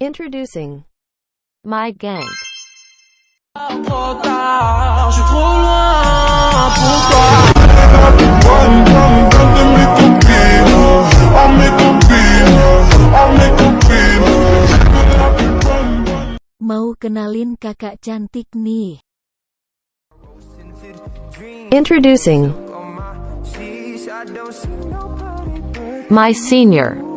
Introducing My Gang. Mau kenalin kakak cantik nih. Introducing My Senior.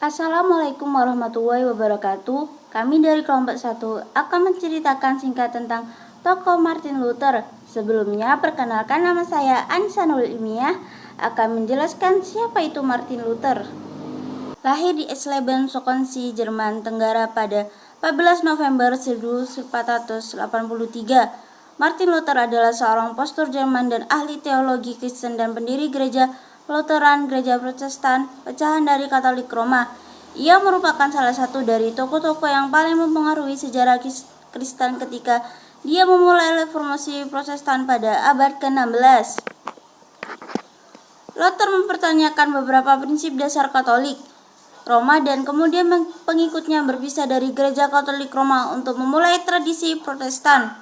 Assalamualaikum warahmatullahi wabarakatuh. Kami dari kelompok 1 akan menceritakan singkat tentang tokoh Martin Luther. Sebelumnya, perkenalkan nama saya Anissa Nurul Ilmiah, akan menjelaskan siapa itu Martin Luther. Lahir di Eisleben, Swansea, Jerman Tenggara pada 14 November 1483. Martin Luther adalah seorang pastor Jerman dan ahli teologi Kristen dan pendiri gereja Lutheran, gereja Protestan, pecahan dari Katolik Roma. Ia merupakan salah satu dari tokoh-tokoh yang paling mempengaruhi sejarah Kristen ketika dia memulai reformasi Protestan pada abad ke-16. Luther mempertanyakan beberapa prinsip dasar Katolik Roma dan kemudian pengikutnya berpisah dari gereja Katolik Roma untuk memulai tradisi Protestan.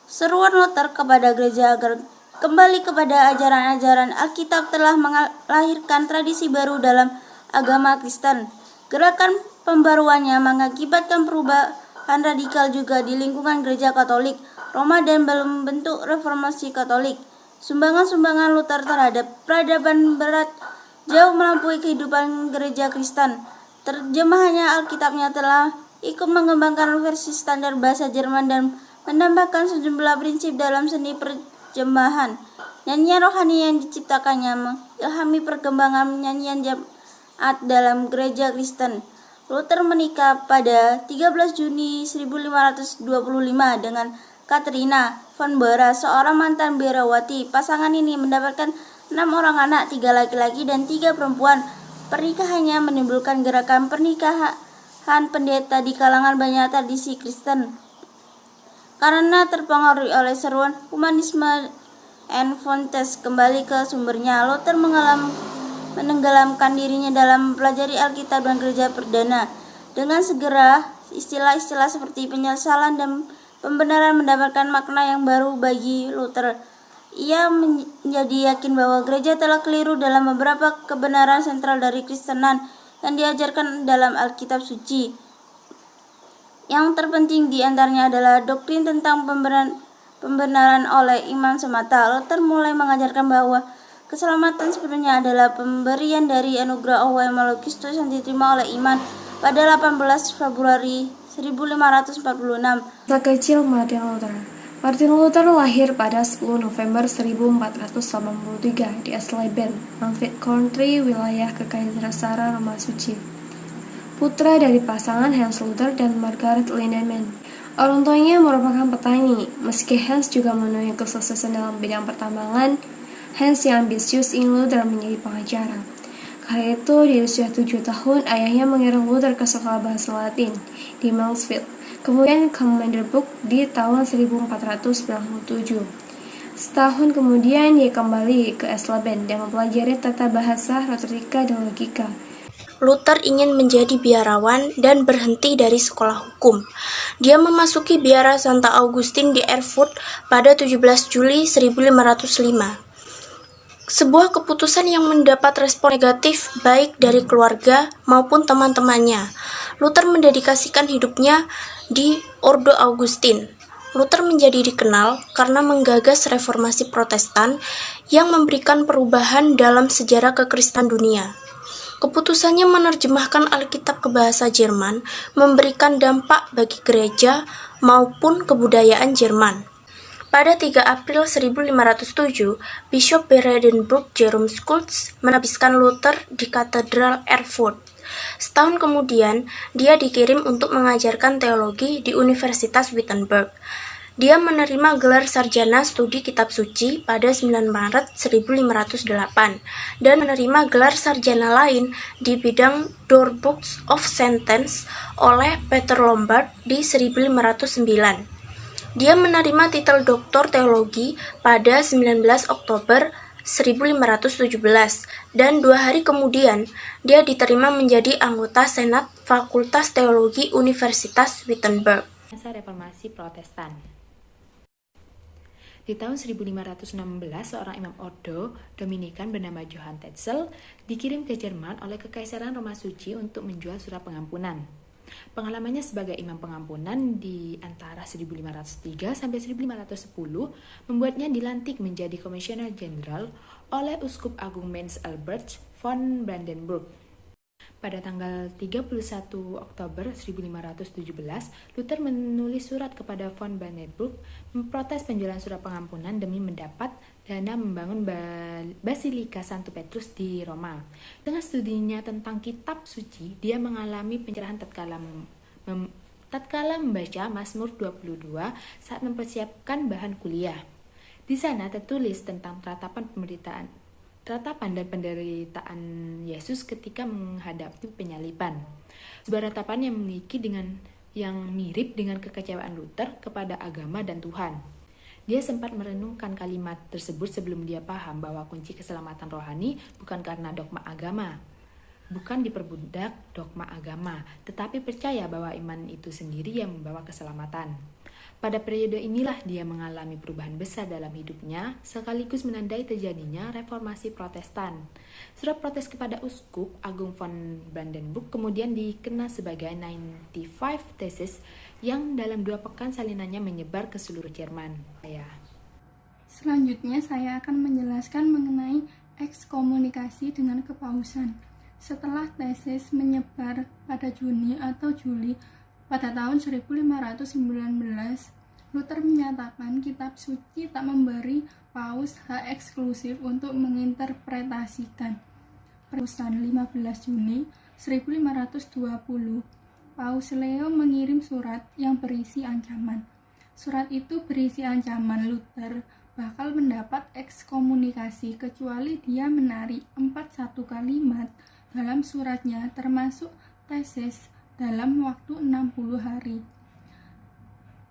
Seruan Luther kepada gereja agar kembali kepada ajaran-ajaran Alkitab telah melahirkan tradisi baru dalam agama Kristen. Gerakan pembaruannya mengakibatkan perubahan radikal juga di lingkungan gereja Katolik Roma dan belum bentuk reformasi Katolik. Sumbangan-sumbangan Luther terhadap peradaban barat jauh melampaui kehidupan gereja Kristen. Terjemahannya Alkitabnya telah ikut mengembangkan versi standar bahasa Jerman dan menambahkan sejumlah prinsip dalam seni perjemahan. Nyanyian rohani yang diciptakannya mengilhami perkembangan nyanyian jemaat dalam gereja Kristen. Luther menikah pada 13 Juni 1525 dengan Katrina von Bora, seorang mantan biarawati. Pasangan ini mendapatkan 6 orang anak, 3 laki-laki dan 3 perempuan. Pernikahannya menimbulkan gerakan pernikahan pendeta di kalangan banyak tradisi Kristen. Karena terpengaruh oleh seruan humanisme and Fontes kembali ke sumbernya, Luther menenggelamkan dirinya dalam mempelajari Alkitab dan gereja perdana. Dengan segera, istilah-istilah seperti penyesalan dan pembenaran mendapatkan makna yang baru bagi Luther. Ia menjadi yakin bahwa gereja telah keliru dalam beberapa kebenaran sentral dari Kristenan yang diajarkan dalam Alkitab suci. Yang terpenting di antaranya adalah doktrin tentang pembenaran oleh iman semata. Luther mulai mengajarkan bahwa keselamatan sepenuhnya adalah pemberian dari anugerah Allah yang melalui Kristus yang diterima oleh iman pada 18 Februari 1546. Masa kecil Martin Luther. Martin Luther lahir pada 10 November 1483 di Eisleben, Langford Country, wilayah Kekaisaran Roma Suci. Putra dari pasangan Hans Luther dan Margaret Lindemann. Orang tuanya merupakan petani. Meski Hans juga memenuhi kesuksesan dalam bidang pertambangan, Hans yang ambisius ingin Luther menjadi pengacara. Kala itu, di usia 7 tahun, ayahnya mengirim Luther ke sekolah bahasa Latin di Mansfield, kemudian ke Magdeburg di tahun 1497. Setahun kemudian, dia kembali ke Eisleben dan mempelajari tata bahasa, retorika, dan logika. Luther ingin menjadi biarawan dan berhenti dari sekolah hukum. Dia memasuki biara Santa Augustin di Erfurt pada 17 Juli 1505. Sebuah keputusan yang mendapat respon negatif baik dari keluarga maupun teman-temannya. Luther mendedikasikan hidupnya di Ordo Augustin. Luther menjadi dikenal karena menggagas reformasi Protestan yang memberikan perubahan dalam sejarah kekristenan dunia. Keputusannya menerjemahkan Alkitab ke bahasa Jerman memberikan dampak bagi gereja maupun kebudayaan Jerman. Pada 3 April 1507, Bishop Brandenburg Jerome Schultz menabiskan Luther di Katedral Erfurt. Setahun kemudian, dia dikirim untuk mengajarkan teologi di Universitas Wittenberg. Dia menerima gelar sarjana studi kitab suci pada 9 Maret 1508 dan menerima gelar sarjana lain di bidang Door Books of Sentence oleh Peter Lombard di 1509. Dia menerima titel doktor teologi pada 19 Oktober 1517 dan 2 hari kemudian dia diterima menjadi anggota Senat Fakultas Teologi Universitas Wittenberg. Masa Reformasi Protestan. Di tahun 1516, seorang imam ordo Dominikan bernama Johann Tetzel dikirim ke Jerman oleh Kekaisaran Roma Suci untuk menjual surat pengampunan. Pengalamannya sebagai imam pengampunan di antara 1503 sampai 1510 membuatnya dilantik menjadi komisioner jenderal oleh Uskup Agung Mainz Albert von Brandenburg. Pada tanggal 31 Oktober 1517, Luther menulis surat kepada von Brandenburg memprotes penjualan surat pengampunan demi mendapat dana membangun Basilika Santo Petrus di Roma. Dengan studinya tentang kitab suci, dia mengalami pencerahan tatkala membaca Mazmur 22 saat mempersiapkan bahan kuliah. Di sana tertulis tentang ratapan dan penderitaan Yesus ketika menghadapi penyaliban. Sebuah ratapan yang mirip dengan kekecewaan Luther kepada agama dan Tuhan. Dia sempat merenungkan kalimat tersebut sebelum dia paham bahwa kunci keselamatan rohani bukan karena dogma agama, bukan diperbudak dogma agama, tetapi percaya bahwa iman itu sendiri yang membawa keselamatan. Pada periode inilah dia mengalami perubahan besar dalam hidupnya, sekaligus menandai terjadinya reformasi Protestan. Surat protes kepada Uskup Agung von Brandenburg kemudian dikenal sebagai 95 Theses yang dalam 2 pekan salinannya menyebar ke seluruh Jerman. Selanjutnya saya akan menjelaskan mengenai ekskomunikasi dengan kepausan. Setelah tesis menyebar pada Juni atau Juli pada tahun 1519, Luther menyatakan kitab suci tak memberi paus hak eksklusif untuk menginterpretasikan. Perusan 15 Juni 1520, Paus Leo mengirim surat yang berisi ancaman. Surat itu berisi ancaman Luther bakal mendapat ekskomunikasi kecuali dia menarik 41 kalimat dalam suratnya termasuk tesis dalam waktu 60 hari.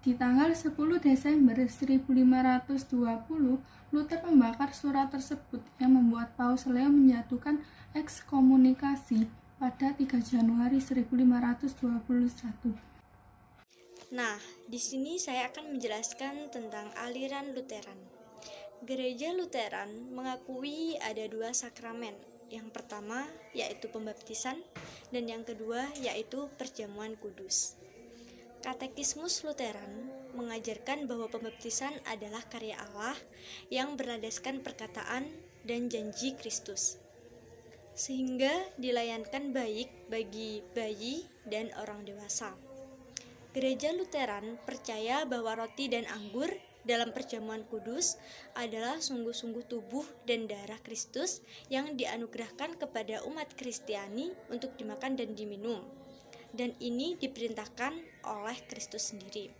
Di tanggal 10 Desember 1520, Luther membakar surat tersebut yang membuat Paus Leo menjatuhkan ekskomunikasi pada 3 Januari 1521. Nah, di sini saya akan menjelaskan tentang aliran Lutheran. Gereja Lutheran mengakui ada 2 sakramen. Yang pertama yaitu pembaptisan dan yang kedua yaitu perjamuan kudus. Katekismus Lutheran mengajarkan bahwa pembaptisan adalah karya Allah yang berlandaskan perkataan dan janji Kristus, sehingga dilayankan baik bagi bayi dan orang dewasa. Gereja Lutheran percaya bahwa roti dan anggur dalam perjamuan kudus adalah sungguh-sungguh tubuh dan darah Kristus yang dianugerahkan kepada umat Kristiani untuk dimakan dan diminum, dan ini diperintahkan oleh Kristus sendiri.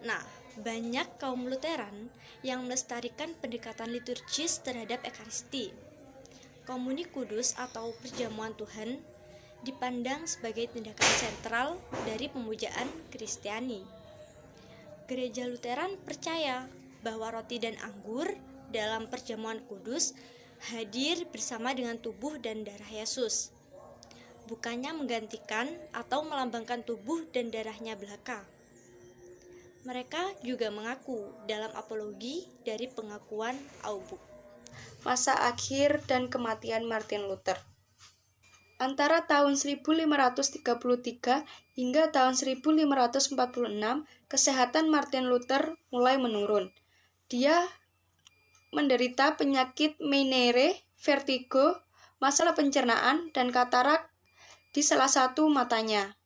Nah, banyak kaum Lutheran yang melestarikan pendekatan liturgis terhadap Ekaristi. Komuni Kudus atau perjamuan Tuhan dipandang sebagai tindakan sentral dari pemujaan Kristiani. Gereja Lutheran percaya bahwa roti dan anggur dalam perjamuan kudus hadir bersama dengan tubuh dan darah Yesus, bukannya menggantikan atau melambangkan tubuh dan darahnya belaka. Mereka juga mengaku dalam apologi dari pengakuan Augsburg. Masa akhir dan kematian Martin Luther. Antara tahun 1533 hingga tahun 1546, kesehatan Martin Luther mulai menurun. Dia menderita penyakit Meniere, vertigo, masalah pencernaan, dan katarak di salah satu matanya.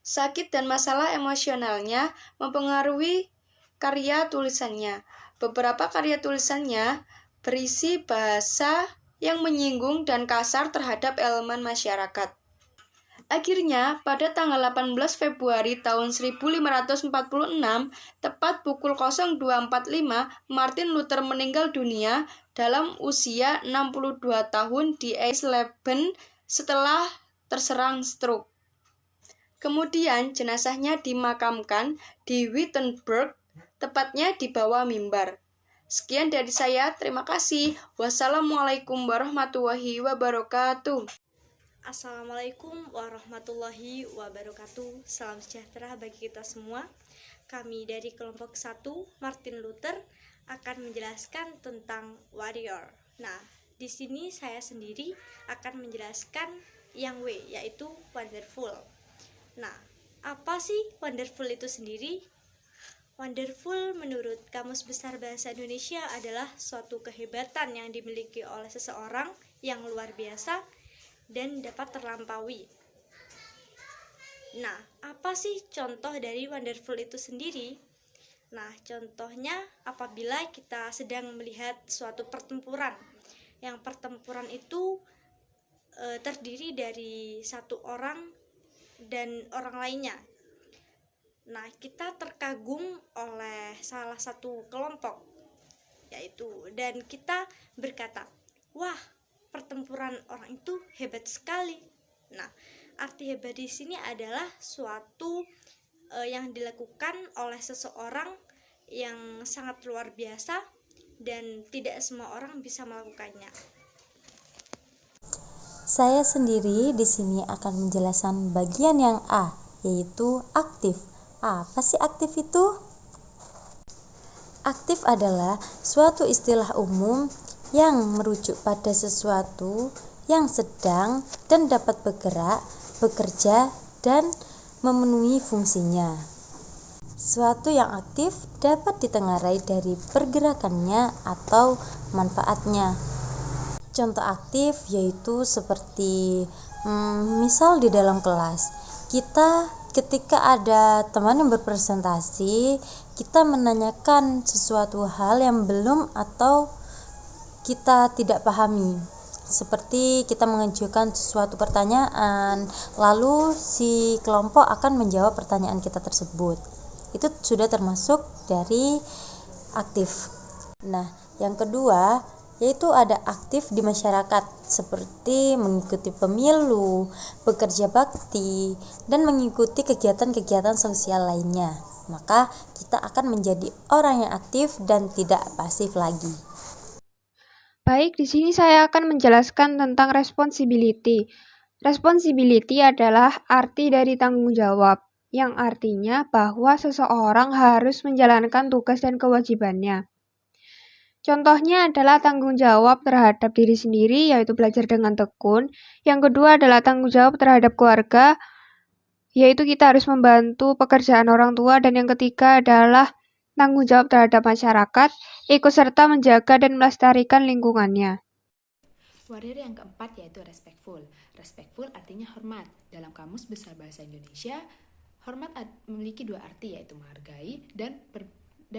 Sakit dan masalah emosionalnya mempengaruhi karya tulisannya. Beberapa karya tulisannya berisi bahasa yang menyinggung dan kasar terhadap elemen masyarakat. Akhirnya, pada tanggal 18 Februari tahun 1546, tepat pukul 02.45, Martin Luther meninggal dunia dalam usia 62 tahun di Eisleben setelah terserang stroke. Kemudian jenazahnya dimakamkan di Wittenberg, tepatnya di bawah mimbar. Sekian dari saya, terima kasih. Wassalamualaikum warahmatullahi wabarakatuh. Assalamualaikum warahmatullahi wabarakatuh. Salam sejahtera bagi kita semua. Kami dari kelompok 1 Martin Luther akan menjelaskan tentang warrior. Nah, di sini saya sendiri akan menjelaskan yang W, yaitu wonderful. Nah, apa sih wonderful itu sendiri? Wonderful menurut Kamus Besar Bahasa Indonesia adalah suatu kehebatan yang dimiliki oleh seseorang yang luar biasa dan dapat terlampaui. Nah, apa sih contoh dari wonderful itu sendiri? Nah, contohnya apabila kita sedang melihat suatu pertempuran. Yang pertempuran itu terdiri dari satu orang dan orang lainnya. Nah, kita terkagum oleh salah satu kelompok, dan kita berkata, wah, pertempuran orang itu hebat sekali. Nah, arti hebat di sini adalah suatu yang dilakukan oleh seseorang yang sangat luar biasa dan tidak semua orang bisa melakukannya. Saya sendiri di sini akan menjelaskan bagian yang A, yaitu aktif. Apa sih aktif itu? Aktif adalah suatu istilah umum yang merujuk pada sesuatu yang sedang dan dapat bergerak, bekerja, dan memenuhi fungsinya. Suatu yang aktif dapat ditengarai dari pergerakannya atau manfaatnya. Contoh aktif yaitu seperti misal di dalam kelas, ketika ada teman yang berpresentasi, kita menanyakan sesuatu hal yang belum atau kita tidak pahami, seperti kita mengajukan suatu pertanyaan, lalu si kelompok akan menjawab pertanyaan kita tersebut. Itu sudah termasuk dari aktif. Nah, yang kedua yaitu ada aktif di masyarakat, seperti mengikuti pemilu, bekerja bakti, dan mengikuti kegiatan-kegiatan sosial lainnya. Maka kita akan menjadi orang yang aktif dan tidak pasif lagi. Baik, di sini saya akan menjelaskan tentang responsibility. Responsibility adalah arti dari tanggung jawab, yang artinya bahwa seseorang harus menjalankan tugas dan kewajibannya. Contohnya adalah tanggung jawab terhadap diri sendiri, yaitu belajar dengan tekun. Yang kedua adalah tanggung jawab terhadap keluarga, yaitu kita harus membantu pekerjaan orang tua. Dan yang ketiga adalah tanggung jawab terhadap masyarakat, ikut serta menjaga dan melestarikan lingkungannya. Warrior yang keempat yaitu respectful. Respectful artinya hormat. Dalam Kamus Besar Bahasa Indonesia, hormat memiliki dua arti, yaitu menghargai dan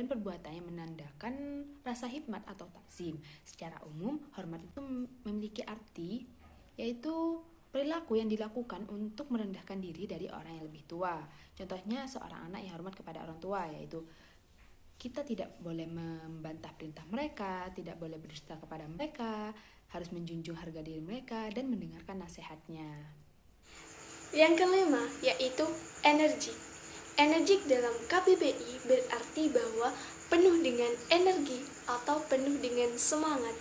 perbuatan yang menandakan rasa hikmat atau takzim. Secara umum, hormat itu memiliki arti, yaitu perilaku yang dilakukan untuk merendahkan diri dari orang yang lebih tua. Contohnya seorang anak yang hormat kepada orang tua, yaitu kita tidak boleh membantah perintah mereka, tidak boleh berdusta kepada mereka, harus menjunjung harga diri mereka, dan mendengarkan nasihatnya. Yang kelima, yaitu energi. Energi dalam KBBI berarti bahwa penuh dengan energi atau penuh dengan semangat.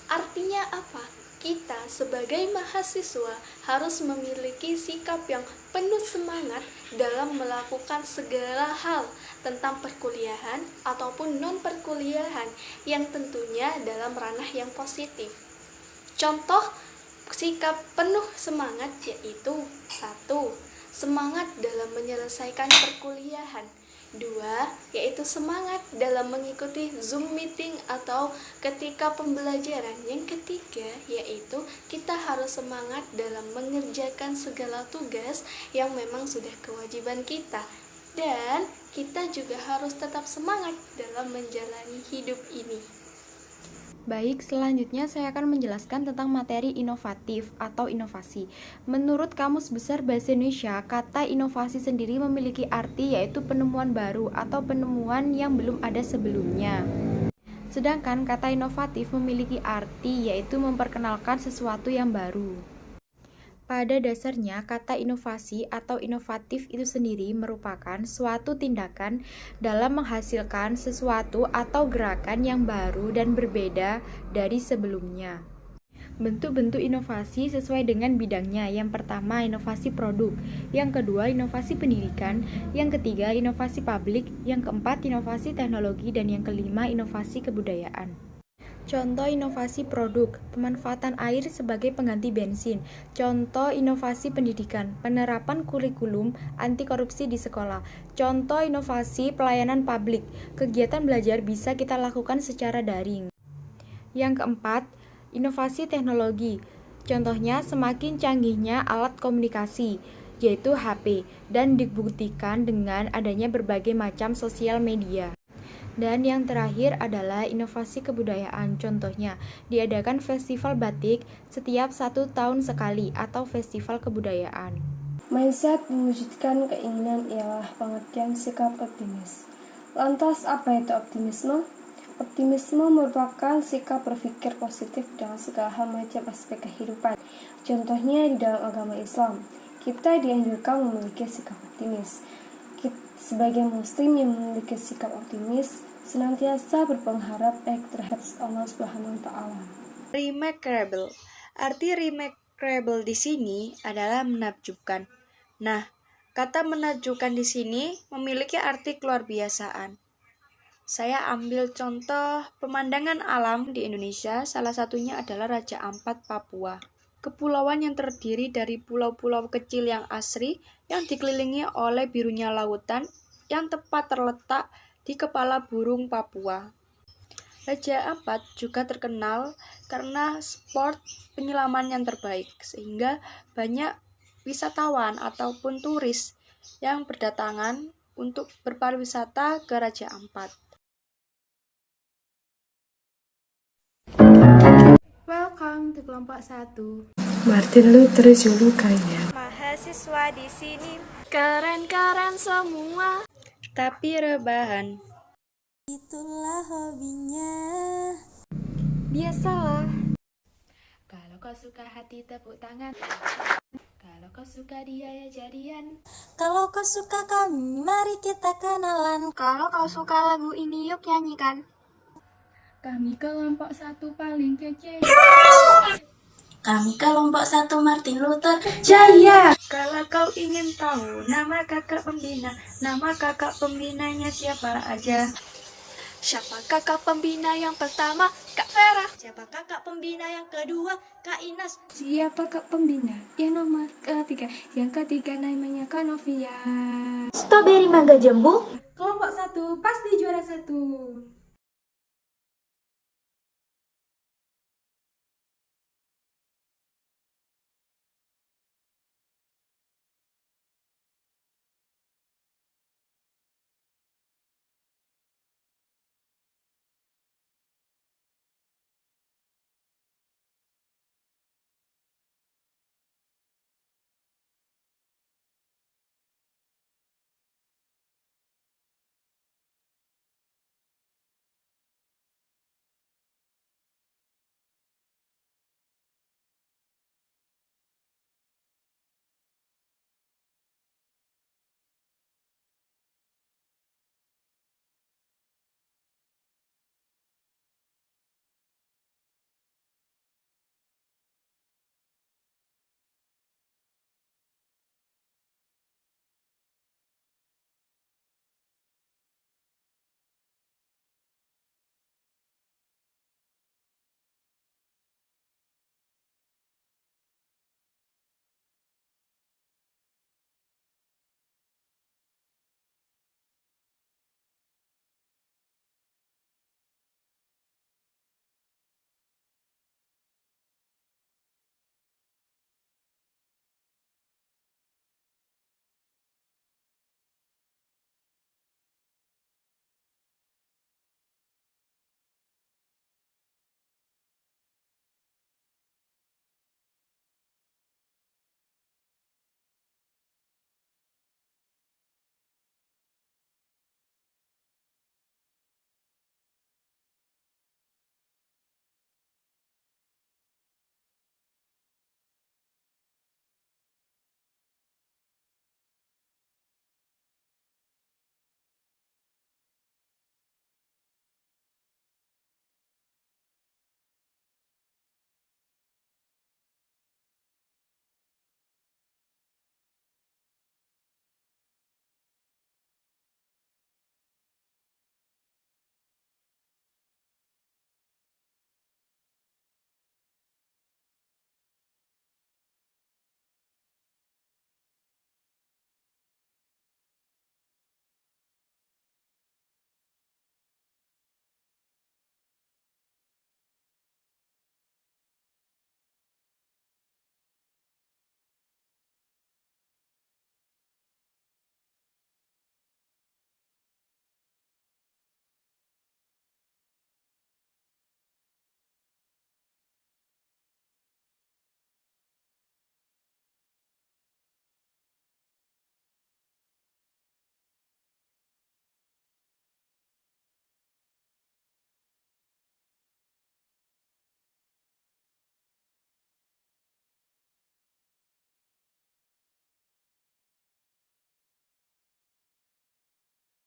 Artinya apa? Kita sebagai mahasiswa harus memiliki sikap yang penuh semangat dalam melakukan segala hal tentang perkuliahan ataupun non-perkuliahan yang tentunya dalam ranah yang positif. Contoh sikap penuh semangat yaitu 1. Semangat dalam menyelesaikan perkuliahan. 2. Yaitu semangat dalam mengikuti Zoom meeting atau ketika pembelajaran. Yang ketiga yaitu kita harus semangat dalam mengerjakan segala tugas yang memang sudah kewajiban kita. Dan kita juga harus tetap semangat dalam menjalani hidup ini. Baik, selanjutnya saya akan menjelaskan tentang materi inovatif atau inovasi. Menurut Kamus Besar Bahasa Indonesia, kata inovasi sendiri memiliki arti yaitu penemuan baru atau penemuan yang belum ada sebelumnya. Sedangkan kata inovatif memiliki arti yaitu memperkenalkan sesuatu yang baru. Pada dasarnya, kata inovasi atau inovatif itu sendiri merupakan suatu tindakan dalam menghasilkan sesuatu atau gerakan yang baru dan berbeda dari sebelumnya. Bentuk-bentuk inovasi sesuai dengan bidangnya. Yang pertama, inovasi produk. Yang kedua, inovasi pendidikan. Yang ketiga, inovasi publik. Yang keempat, inovasi teknologi. Dan yang kelima, inovasi kebudayaan. Contoh inovasi produk, pemanfaatan air sebagai pengganti bensin. Contoh inovasi pendidikan, penerapan kurikulum anti korupsi di sekolah. Contoh inovasi pelayanan publik, kegiatan belajar bisa kita lakukan secara daring. Yang keempat, inovasi teknologi. Contohnya semakin canggihnya alat komunikasi, yaitu HP, dan dibuktikan dengan adanya berbagai macam sosial media. Dan yang terakhir adalah inovasi kebudayaan. Contohnya, diadakan festival batik setiap 1 tahun sekali atau festival kebudayaan. Mindset mewujudkan keinginan ialah pengertian sikap optimis. Lantas, apa itu optimisme? Optimisme merupakan sikap berpikir positif dalam segala hal macam aspek kehidupan. Contohnya di dalam agama Islam, kita dianjurkan memiliki sikap optimis. Sebagai muslim yang memiliki sikap optimis, senantiasa berpengharap baik terhadap Allah Subhanahu wa taala. Remarkable. Arti remarkable di sini adalah menakjubkan. Nah, kata menakjubkan di sini memiliki arti keluar biasaan. Saya ambil contoh pemandangan alam di Indonesia, salah satunya adalah Raja Ampat, Papua. Kepulauan yang terdiri dari pulau-pulau kecil yang asri yang dikelilingi oleh birunya lautan yang tepat terletak di kepala burung Papua. Raja Ampat juga terkenal karena sport penyelaman yang terbaik, sehingga banyak wisatawan ataupun turis yang berdatangan untuk berpariwisata ke Raja Ampat. Welcome to kelompok 1. Martin Luther julukannya Mahasiswa di sini Keren-keren semua. Tapi rebahan. Itulah hobinya. Biasalah. Kalau kau suka hati tepuk tangan. Kalau kau suka dia ya jadian. Kalau kau suka kami, mari kita kenalan. Kalau kau suka lagu ini, yuk nyanyikan. Kami kelompok 1 paling kece. Kami kelompok 1 Martin Luther Jaya. Kalau kau ingin tahu nama kakak pembinanya siapa aja? Siapa kakak pembina yang pertama? Kak Vera. Siapa kakak pembina yang kedua? Kak Inas. Siapa kak pembina yang nomor ketiga? Yang ketiga namanya Kak Novia. Strawberry mangga jambu. Kelompok 1 pasti juara 1.